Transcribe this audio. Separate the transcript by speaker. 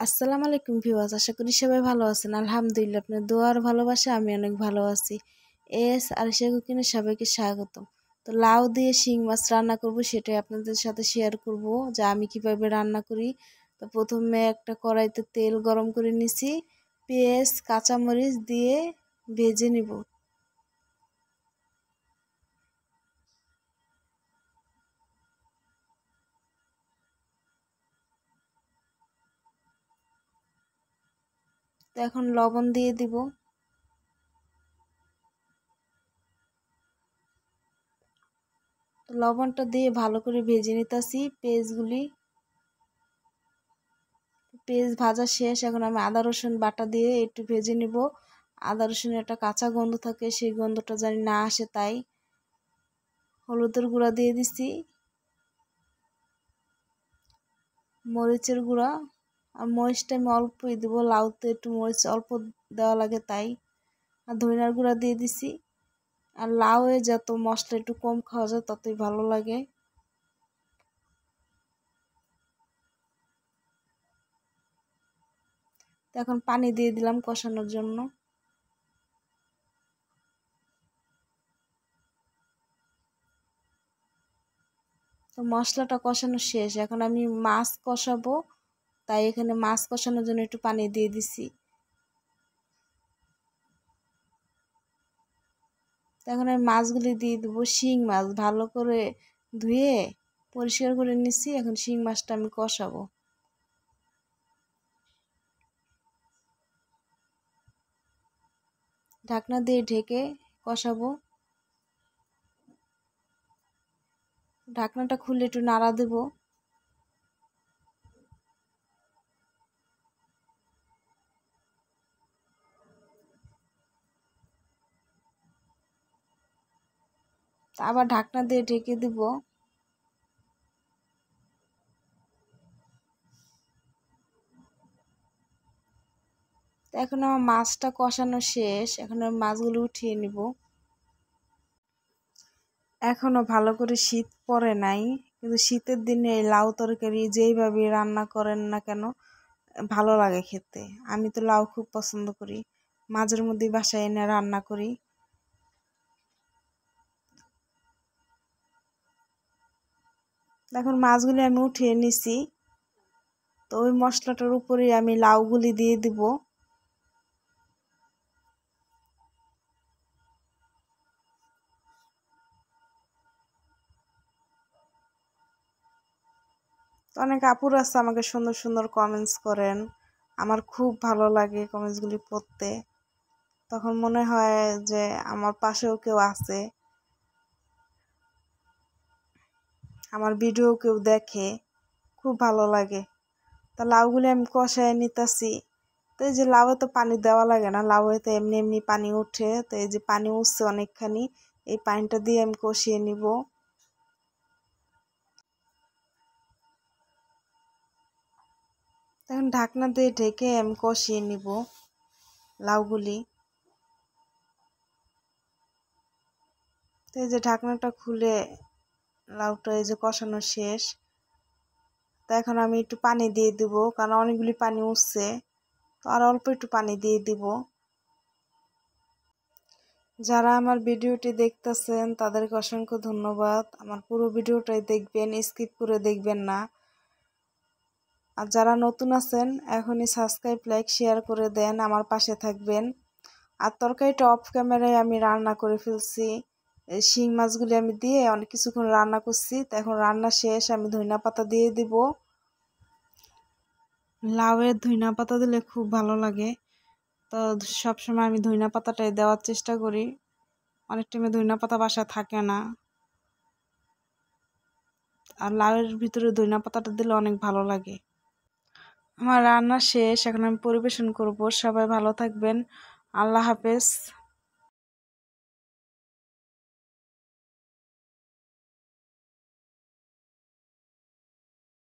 Speaker 1: আসসালামু আলাইকুম ভিউয়ার্স, আশা করি সবাই ভালো আছেন। আলহামদুলিল্লাহ, আপনার দোয়া আর ভালোবাসা আমি অনেক ভালো আছি। আরিশা কুকিংয়ে সবাইকে স্বাগতম। তো লাউ দিয়ে শিং মাছ রান্না করব, সেটাই আপনাদের সাথে শেয়ার করব যে আমি কিভাবে রান্না করি। তো প্রথমে একটা কড়াইতে তেল গরম করে নিছি, পেঁয়াজ কাঁচামরিচ দিয়ে ভেজে নিব। তো এখন লবণ দিয়ে দিব। লবণটা দিয়ে ভালো করে ভেজে নিতেছি পেঁয়াজগুলি। পেঁয়াজ ভাজা শেষ, এখন আমি আদা রসুন বাটা দিয়ে একটু ভেজে নিব। আদা রসুনের একটা কাঁচা গন্ধ থাকে, সেই গন্ধটা জানি না আসে, তাই হলুদের গুঁড়া দিয়ে দিছি, মরিচের গুঁড়া। আর মরিচটা আমি অল্পই দেব, লাউতে একটু মরিচ অল্প দেওয়া লাগে তাই। আর ধনিয়ার গুঁড়া দিয়ে দিছি। আর লাউয়ে যত মশলা একটু কম খাওয়া যায় ততই ভালো লাগে। তো এখন পানি দিয়ে দিলাম কষানোর জন্য। তো মশলাটা কষানো শেষ, এখন আমি মাছ কষাবো, তাই এখানে মাছ কষানোর জন্য একটু পানি দিয়ে দিছি। এখন আমি মাছগুলি দিয়ে দেবো। শিং মাছ ভালো করে ধুয়ে পরিষ্কার করে নিছি, এখন শিং মাছটা আমি কষাবো। ঢাকনা দিয়ে ঢেকে কষাবো। ঢাকনাটা খুলে একটু নাড়া দেব। আবার ঢাকনা দিয়ে ঢেকে দেব। এখন আমার মাছটা কষানো শেষ, এখন আমি মাছগুলো উঠিয়ে নিব। এখনো ভালো করে শীত পড়ে নাই, কিন্তু শীতের দিনে এই লাউ তরকারি যেইভাবে রান্না করেন না কেন ভালো লাগে খেতে। আমি তো লাউ খুব পছন্দ করি, মাঝের মধ্যে বাসায় এনে রান্না করি। এখন মাছগুলি আমি উঠিয়ে নিছি। তো ওই মশলাটার উপরে আমি লাউগুলি দিয়ে দিব। অনেক আপুর আছে আমাকে সুন্দর সুন্দর কমেন্টস করেন, আমার খুব ভালো লাগে কমেন্টসগুলি পড়তে। তখন মনে হয় যে আমার পাশেও কেউ আছে, আমার ভিডিও কেউ দেখে, খুব ভালো লাগে। তা লাউগুলি আমি কষায় নিতেছি। তো এই যে লাউয়ে তো পানি দেওয়া লাগে না, লাউয়ে তো এমনি এমনি পানি ওঠে, তো এই যে পানি উঠছে অনেকখানি, এই পানিটা দিয়ে আমি কষিয়ে নিব। এখন ঢাকনা দিয়ে ঢেকে আমি কষিয়ে নিব লাউগুলি। তো এই যে ঢাকনাটা খুলে লাউটা এই যে কষানো শেষ। তো এখন আমি একটু পানি দিয়ে দিব, কারণ অনেকগুলি পানি উঠছে, তো আর অল্প একটু পানি দিয়ে দিব। যারা আমার ভিডিওটি দেখতেছেন তাদেরকে অসংখ্য ধন্যবাদ। আমার পুরো ভিডিওটাই দেখবেন, স্কিপ করে দেখবেন না। আর যারা নতুন আছেন এখনই সাবস্ক্রাইব লাইক শেয়ার করে দেন, আমার পাশে থাকবেন। আর তরকারিটা অফ ক্যামেরায় আমি রান্না করে ফেলছি। এই শিং মাছগুলি আমি দিয়ে অনেক কিছুক্ষণ রান্না করছি, তো এখন রান্না শেষ, আমি ধনিয়া পাতা দিয়ে দিব। লাউয়ের ধনিয়া পাতা দিলে খুব ভালো লাগে, তো সবসময় আমি ধনিয়া পাতাটাই দেওয়ার চেষ্টা করি। অনেক টাইমে ধনিয়া পাতা বাসা থাকে না, আর লাউয়ের ভিতরে ধনিয়া পাতাটা দিলে অনেক ভালো লাগে। আমার রান্না শেষ, এখন আমি পরিবেশন করব। সবাই ভালো থাকবেন, আল্লাহ হাফেজ।